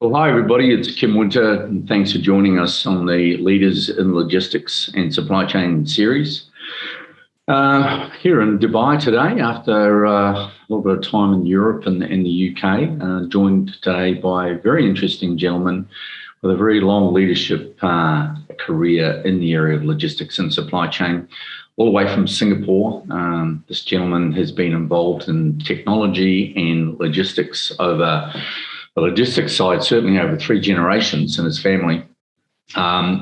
Well, hi, everybody. It's Kim Winter, and thanks for joining us on the Leaders in Logistics and Supply Chain series. Here in Dubai today, after a little bit of time in Europe and the UK, joined today by a very interesting gentleman with a very long leadership career in the area of logistics and supply chain, all the way from Singapore. This gentleman has been involved in technology and logistics over the logistics side, certainly over 3 generations in his family.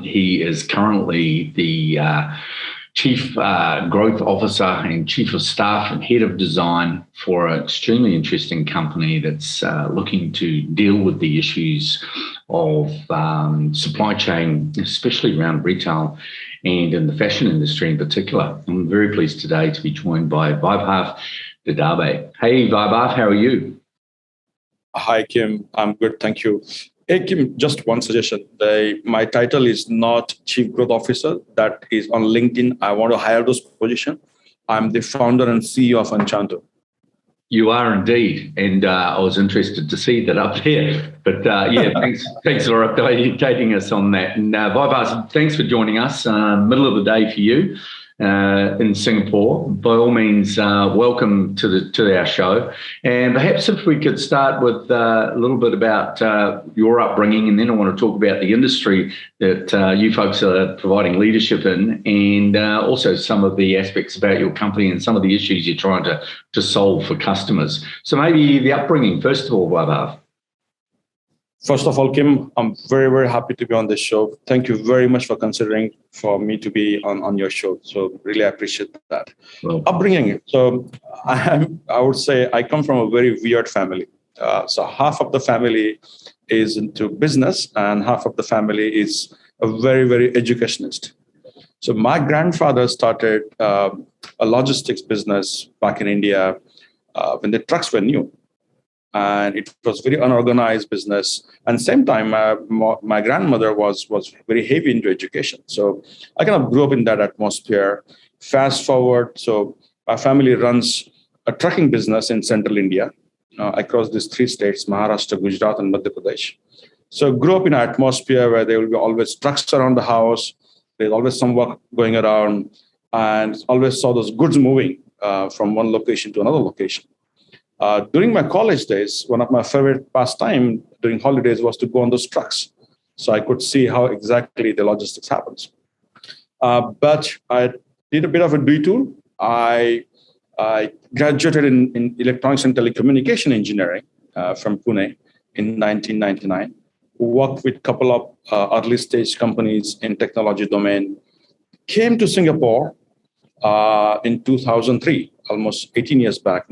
He is currently the Chief Growth Officer and Chief of Staff and Head of Design for an extremely interesting company that's looking to deal with the issues of supply chain, especially around retail and in the fashion industry in particular. I'm very pleased today to be joined by Vaibhav Dabhade. Hey, Vaibhav, how are you? Hi, Kim. I'm good, thank you. Hey, Kim, just one suggestion. My title is not Chief Growth Officer. That is on LinkedIn. I want to hire those positions. I'm the founder and CEO of Anchanto. You are indeed, and I was interested to see that up there. But thanks for updating us on that. And Vaibhav, thanks for joining us. Middle of the day for you in Singapore. By all means, welcome to our show. And perhaps if we could start with a little bit about your upbringing, and then I want to talk about the industry that you folks are providing leadership in, and also some of the aspects about your company and some of the issues you're trying to solve for customers. So maybe the upbringing, first of all, Vaibhav. First of all, Kim, I'm very, very happy to be on this show. Thank you very much for considering for me to be on your show. So really appreciate that. Well, upbringing. So I would say I come from a very weird family. So half of the family is into business and half of the family is a very, very educationist. So my grandfather started a logistics business back in India when the trucks were new. And it was very unorganized business. And same time, my grandmother was very heavy into education. So I kind of grew up in that atmosphere. Fast forward, so my family runs a trucking business in central India across these 3 states, Maharashtra, Gujarat, and Madhya Pradesh. So grew up in an atmosphere where there will be always trucks around the house. There's always some work going around, and always saw those goods moving from one location to another location. During my college days, one of my favorite pastime during holidays was to go on those trucks. So I could see how exactly the logistics happens. But I did a bit of a detour. I graduated in electronics and telecommunication engineering from Pune in 1999. Worked with a couple of early stage companies in technology domain. Came to Singapore in 2003, almost 19 years back.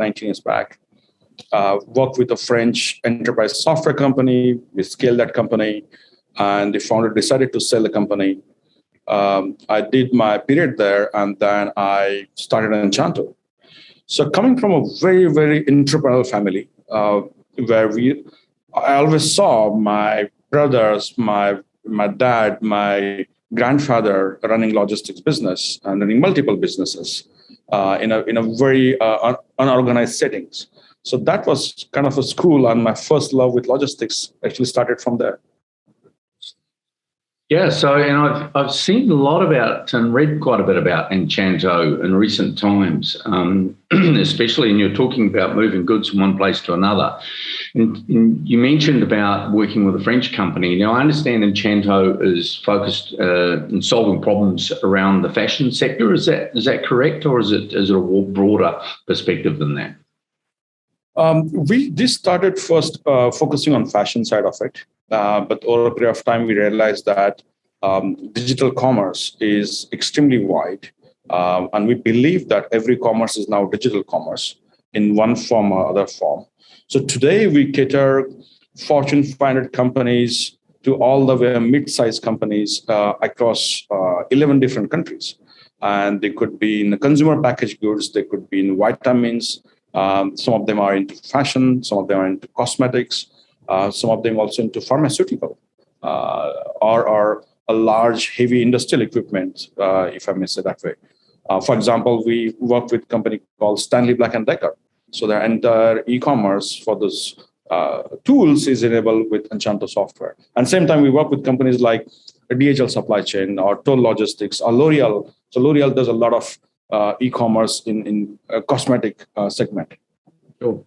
Worked with a French enterprise software company. We scaled that company, and the founder decided to sell the company. I did my period there, and then I started Anchanto. So coming from a very, very entrepreneurial family, where I always saw my brothers, my dad, my grandfather running logistics business and running multiple businesses in a very unorganized settings. So that was kind of a school, and my first love with logistics actually started from there. Yeah, so I've seen a lot about and read quite a bit about Anchanto in recent times, especially, and you're talking about moving goods from one place to another. And you mentioned about working with a French company. Now, I understand Anchanto is focused in solving problems around the fashion sector. Is that correct, or is it a broader perspective than that? We started first focusing on fashion side of it, but over a period of time, we realized that digital commerce is extremely wide, and we believe that every commerce is now digital commerce in one form or other form. So today, we cater Fortune 500 companies to all the way mid-sized companies across 11 different countries. And they could be in the consumer packaged goods, they could be in vitamins. Some of them are into fashion, some of them are into cosmetics, some of them also into pharmaceutical or a large heavy industrial equipment, if I may say that way. For example, we worked with a company called Stanley Black & Decker. So their entire e-commerce for those tools is enabled with Anchanto software. And same time, we work with companies like DHL Supply Chain or Toll Logistics or L'Oreal. So L'Oreal does a lot of e-commerce in cosmetic segment. Sure.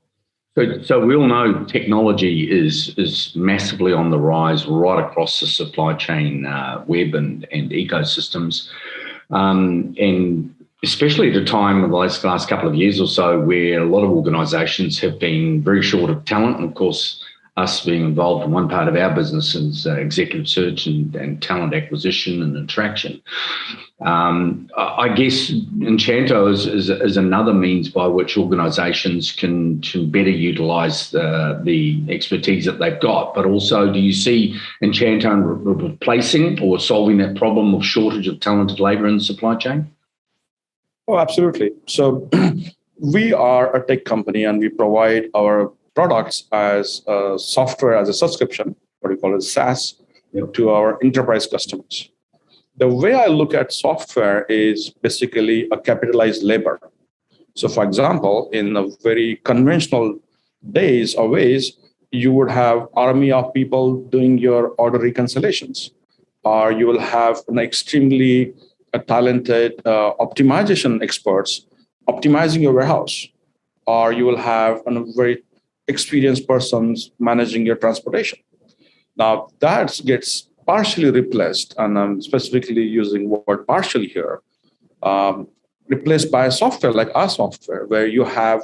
So we all know technology is massively on the rise right across the supply chain web and ecosystems. And especially at a time in the last couple of years or so where a lot of organisations have been very short of talent. And of course, us being involved in one part of our business is executive search and talent acquisition and attraction. I guess Anchanto is another means by which organisations can better utilise the expertise that they've got. But also, do you see Anchanto replacing or solving that problem of shortage of talented labour in the supply chain? Oh, absolutely. So we are a tech company and we provide our products as software as a subscription, what we call it SaaS, to our enterprise customers. The way I look at software is basically a capitalized labor. So for example, in a very conventional days or ways, you would have army of people doing your order reconciliations, or you will have an extremely talented optimization experts optimizing your warehouse, or you will have a very experienced persons managing your transportation. Now that gets partially replaced, and I'm specifically using the word partially here, replaced by a software like our software, where you have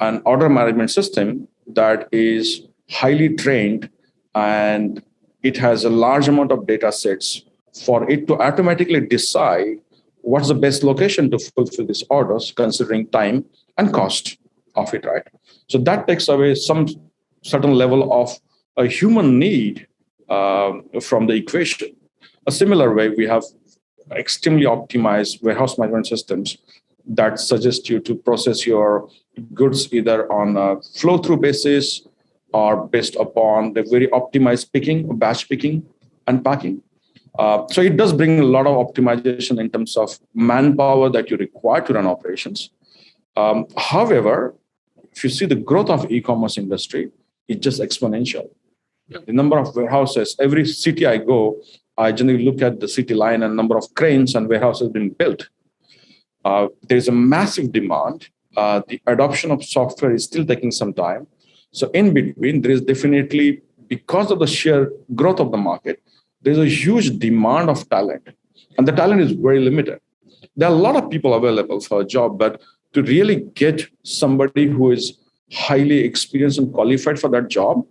an order management system that is highly trained and it has a large amount of data sets for it to automatically decide what's the best location to fulfill these orders, considering time and cost of it, right? So that takes away some certain level of a human need from the equation. A similar way, we have extremely optimized warehouse management systems that suggest you to process your goods either on a flow-through basis or based upon the very optimized picking, batch picking and packing. So it does bring a lot of optimization in terms of manpower that you require to run operations. However, if you see the growth of e-commerce industry, it's just exponential. The number of warehouses, every city I go, I generally look at the city line and number of cranes and warehouses being built. There's a massive demand. The adoption of software is still taking some time. So in between, there is definitely, because of the sheer growth of the market, there's a huge demand of talent. And the talent is very limited. There are a lot of people available for a job, but to really get somebody who is highly experienced and qualified for that job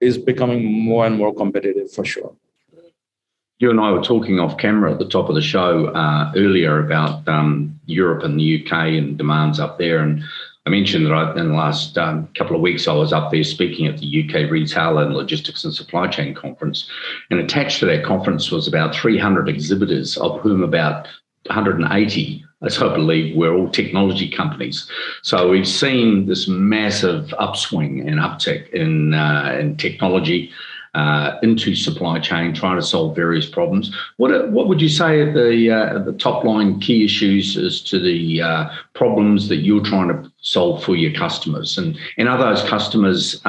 is becoming more and more competitive for sure. You and I were talking off camera at the top of the show earlier about Europe and the UK and demands up there. And I mentioned that in the last couple of weeks, I was up there speaking at the UK Retail and Logistics and Supply Chain Conference. And attached to that conference was about 300 exhibitors, of whom about 180, as I believe, were all technology companies. So we've seen this massive upswing and uptick in technology into supply chain, trying to solve various problems. What would you say are the top line key issues as to the problems that you're trying to solve for your customers? And are those customers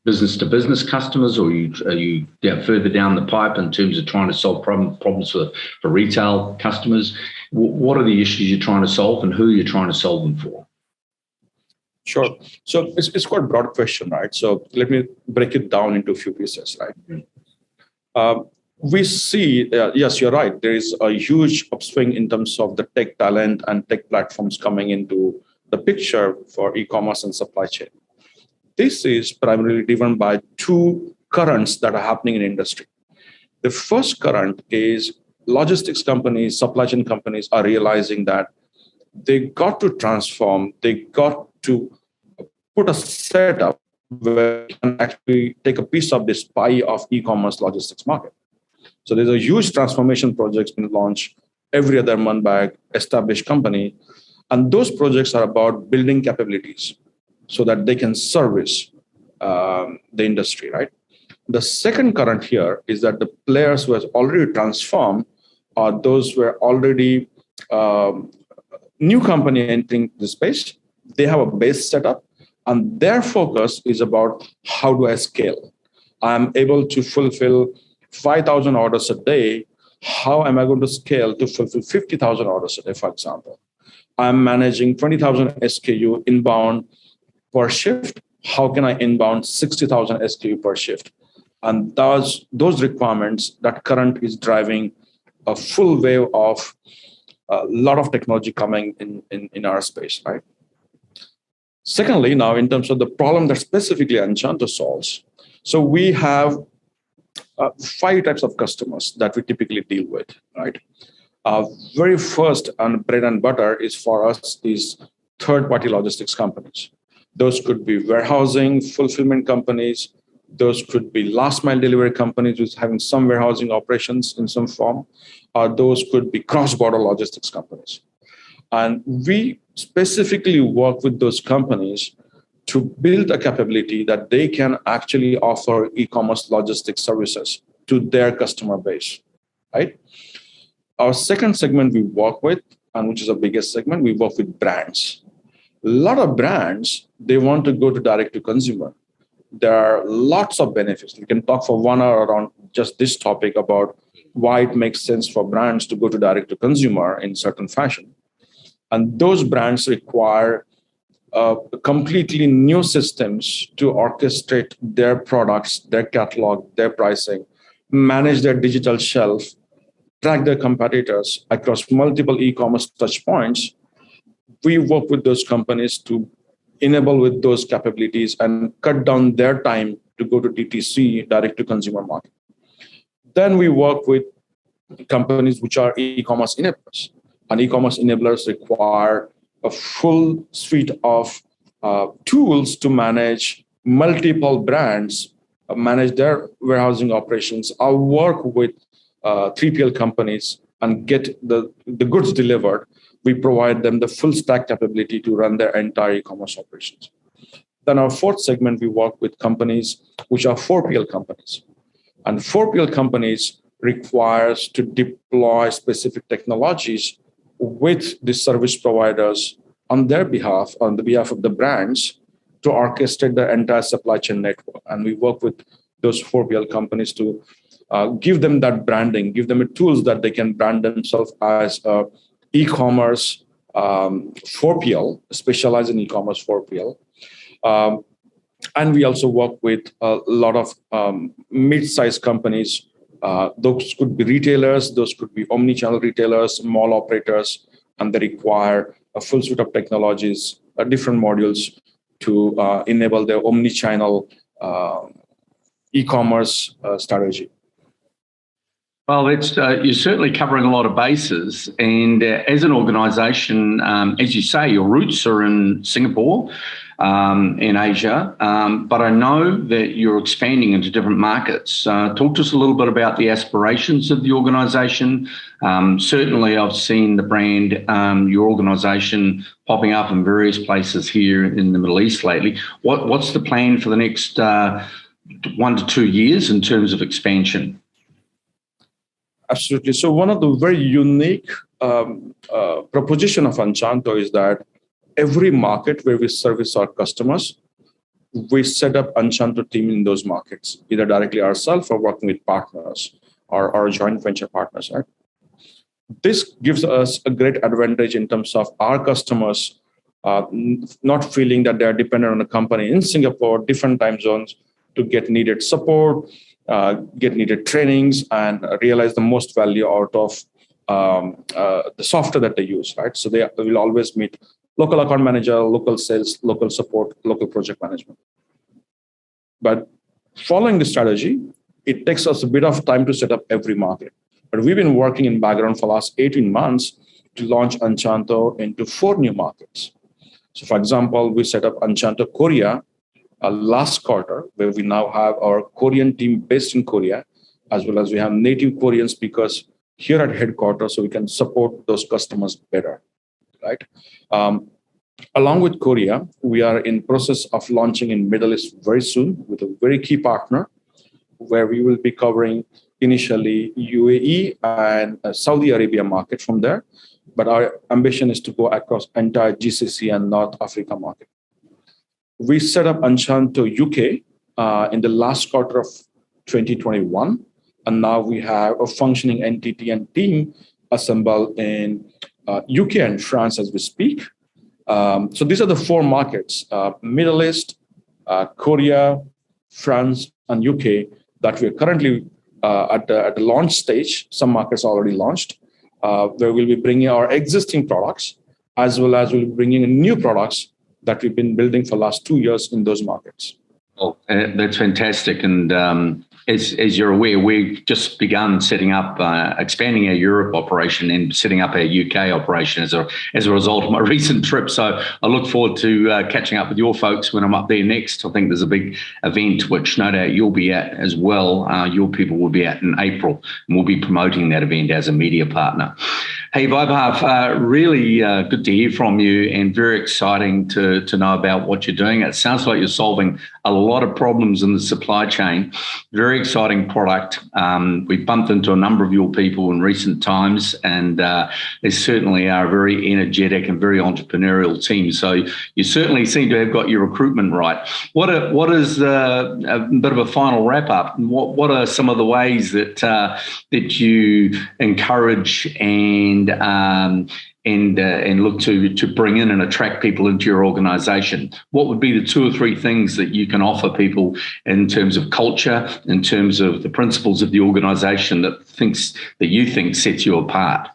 business to business customers, or are you further down the pipe in terms of trying to solve problems for retail customers? What are the issues you're trying to solve, and who are you trying to solve them for? Sure. So it's quite a broad question, right? So let me break it down into a few pieces, right? We see, yes, you're right. There is a huge upswing in terms of the tech talent and tech platforms coming into the picture for e-commerce and supply chain. This is primarily driven by two currents that are happening in industry. The first current is logistics companies, supply chain companies are realizing that they got to transform, they got to put a setup where you can actually take a piece of this pie of e-commerce logistics market. So there's a huge transformation projects being launched every other month by established company. And those projects are about building capabilities so that they can service the industry, right? The second current here is that the players who have already transformed are those who are already new company entering the space. They have a base setup And their focus is about how do I scale? I'm able to fulfill 5,000 orders a day. How am I going to scale to fulfill 50,000 orders a day, for example? I'm managing 20,000 SKU inbound per shift. How can I inbound 60,000 SKU per shift? And those requirements, that current is driving a full wave of a lot of technology coming in our space, right? Secondly, now in terms of the problem that specifically Anchanto solves, so we have 5 types of customers that we typically deal with, right? Very first and bread and butter is for us is third-party logistics companies. Those could be warehousing, fulfillment companies. Those could be last mile delivery companies who's having some warehousing operations in some form. Those could be cross-border logistics companies. And we specifically work with those companies to build a capability that they can actually offer e-commerce logistics services to their customer base, right? Our second segment we work with, and which is the biggest segment, we work with brands. A lot of brands, they want to go to direct to consumer. There are lots of benefits. We can talk for 1 hour around just this topic about why it makes sense for brands to go to direct to consumer in certain fashion. And those brands require completely new systems to orchestrate their products, their catalog, their pricing, manage their digital shelf, track their competitors across multiple e-commerce touch points. We work with those companies to enable with those capabilities and cut down their time to go to DTC, direct to consumer market. Then we work with companies which are e-commerce enablers. And e-commerce enablers require a full suite of tools to manage multiple brands, manage their warehousing operations. I'll work with 3PL companies and get the goods delivered. We provide them the full stack capability to run their entire e-commerce operations. Then our fourth segment, we work with companies which are 4PL companies. And 4PL companies requires to deploy specific technologies with the service providers on their behalf, on the behalf of the brands, to orchestrate their entire supply chain network. And we work with those 4PL companies to give them that branding, give them tools that they can brand themselves as a e-commerce 4PL, specialized in e-commerce 4PL. And we also work with a lot of mid-sized companies. Those could be retailers, those could be omni-channel retailers, mall operators, and they require a full suite of technologies, different modules to enable their omni-channel e-commerce strategy. Well, you're certainly covering a lot of bases. And as an organisation, as you say, your roots are in Singapore, in Asia, but I know that you're expanding into different markets. Talk to us a little bit about the aspirations of the organisation. Certainly, I've seen the brand, your organisation, popping up in various places here in the Middle East lately. What's the plan for the next 1 to 2 years in terms of expansion? Absolutely. So one of the very unique proposition of Anchanto is that every market where we service our customers, we set up Anchanto team in those markets, either directly ourselves or working with partners or our joint venture partners. Right? This gives us a great advantage in terms of our customers not feeling that they're dependent on a company in Singapore, different time zones, to get needed support, get needed trainings, and realize the most value out of the software that they use, right? So they will always meet local account manager, local sales, local support, local project management. But following the strategy, it takes us a bit of time to set up every market. But we've been working in background for the last 18 months to launch Anchanto into 4 new markets. So for example, we set up Anchanto Korea last quarter, where we now have our Korean team based in Korea, as well as we have native Korean speakers here at headquarters, so we can support those customers better, right? Along with Korea, we are in process of launching in Middle East very soon with a very key partner, where we will be covering initially UAE and Saudi Arabia market from there. But our ambition is to go across entire GCC and North Africa market. we set up Anchanto UK in the last quarter of 2021. And now we have a functioning entity and team assembled in UK and France as we speak. So these are the four markets, Middle East, Korea, France, and UK, that we're currently at the launch stage. Some markets are already launched, where we'll be bringing our existing products, as well as we'll be bringing in new products that we've been building for the last 2 years in those markets. Oh, that's fantastic. And as you're aware, we've just begun setting up, expanding our Europe operation and setting up our UK operation as a result of my recent trip. So I look forward to catching up with your folks when I'm up there next. I think there's a big event, which no doubt you'll be at as well. Your people will be at in April, and we'll be promoting that event as a media partner. Hey, Vaibhav, really good to hear from you, and very exciting to know about what you're doing. It sounds like you're solving a lot of problems in the supply chain. Very exciting product. We bumped into a number of your people in recent times, and they certainly are a very energetic and very entrepreneurial team. So you certainly seem to have got your recruitment right. What is a bit of a final wrap up? What are some of the ways that you encourage and look to bring in and attract people into your organization? What would be the 2 or 3 things that you can offer people in terms of culture, in terms of the principles of the organization that you think sets you apart?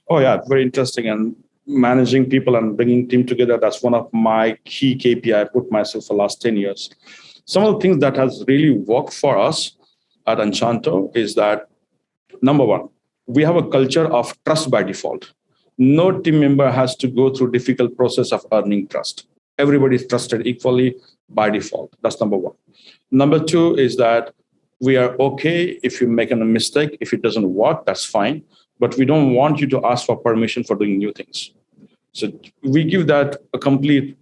Oh, yeah, very interesting. And managing people and bringing team together, that's one of my key KPI I put myself for the last 10 years. Some of the things that has really worked for us at Anchanto is that, number one, we have a culture of trust by default. No team member has to go through difficult process of earning trust. Everybody is trusted equally by default. That's number one. Number two is that we are okay if you make a mistake. If it doesn't work, that's fine. But we don't want you to ask for permission for doing new things. So we give that a complete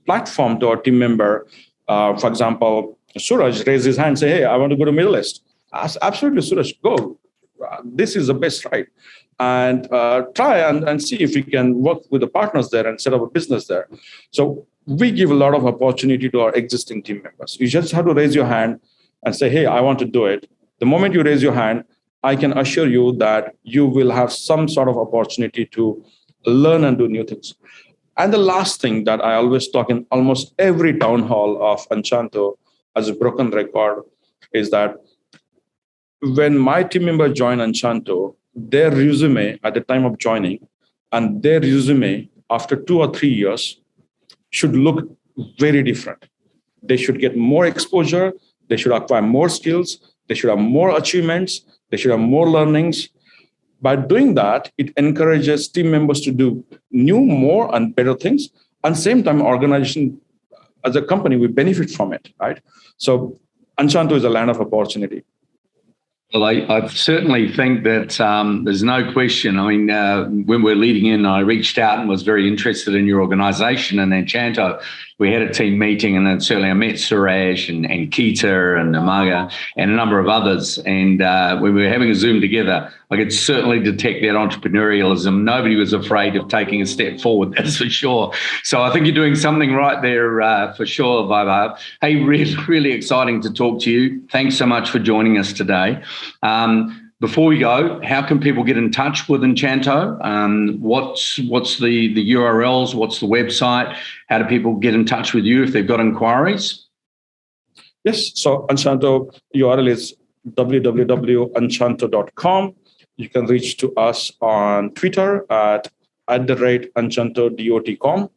platform to our team member. For example, Suraj raised his hand and say, hey, I want to go to Middle East. Absolutely, Suraj, go. This is the best, right? And try and see if we can work with the partners there and set up a business there. So we give a lot of opportunity to our existing team members. You just have to raise your hand and say, hey, I want to do it. The moment you raise your hand, I can assure you that you will have some sort of opportunity to learn and do new things. And the last thing that I always talk in almost every town hall of Anchanto as a broken record is that when my team member joined Anchanto, their resume at the time of joining and their resume after 2 or 3 years should look very different. They should get more exposure. They should acquire more skills. They should have more achievements. They should have more learnings. By doing that, it encourages team members to do new, more, and better things. And same time, organization as a company, we benefit from it, right? So Anchanto is a land of opportunity. Well, I certainly think that there's no question. I mean, when we're leading in, I reached out and was very interested in your organisation and Anchanto. We had a team meeting, and then certainly I met Suraj and Keita and Amaga and a number of others. And when we were having a Zoom together, I could certainly detect that entrepreneurialism. Nobody was afraid of taking a step forward, that's for sure. So I think you're doing something right there for sure, Vaibhav. Hey, really, really exciting to talk to you. Thanks so much for joining us today. Before we go, how can people get in touch with Anchanto? What's the URLs? What's the website? How do people get in touch with you if they've got inquiries? Yes, so Anchanto URL is www.anchanto.com. You can reach to us on Twitter at @Anchanto.com.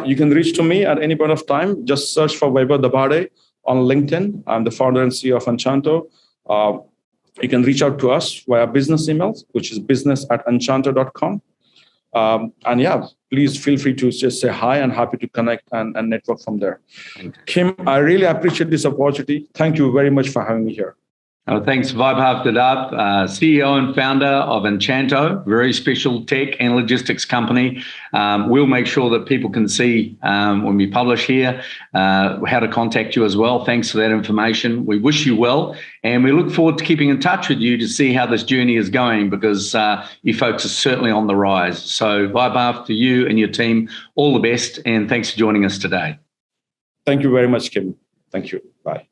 You can reach to me at any point of time. Just search for Vaibhav Dabhade on LinkedIn. I'm the founder and CEO of Anchanto. You can reach out to us via business emails, which is business@anchanto.com. And yeah, please feel free to just say hi, and happy to connect and network from there. Kim, I really appreciate this opportunity. Thank you very much for having me here. Thanks, Vaibhav Dabhade, CEO and founder of Anchanto, very special tech and logistics company. We'll make sure that people can see when we publish here how to contact you as well. Thanks for that information. We wish you well, and we look forward to keeping in touch with you to see how this journey is going, because you folks are certainly on the rise. So Vaibhav, to you and your team, all the best, and thanks for joining us today. Thank you very much, Kim. Thank you. Bye.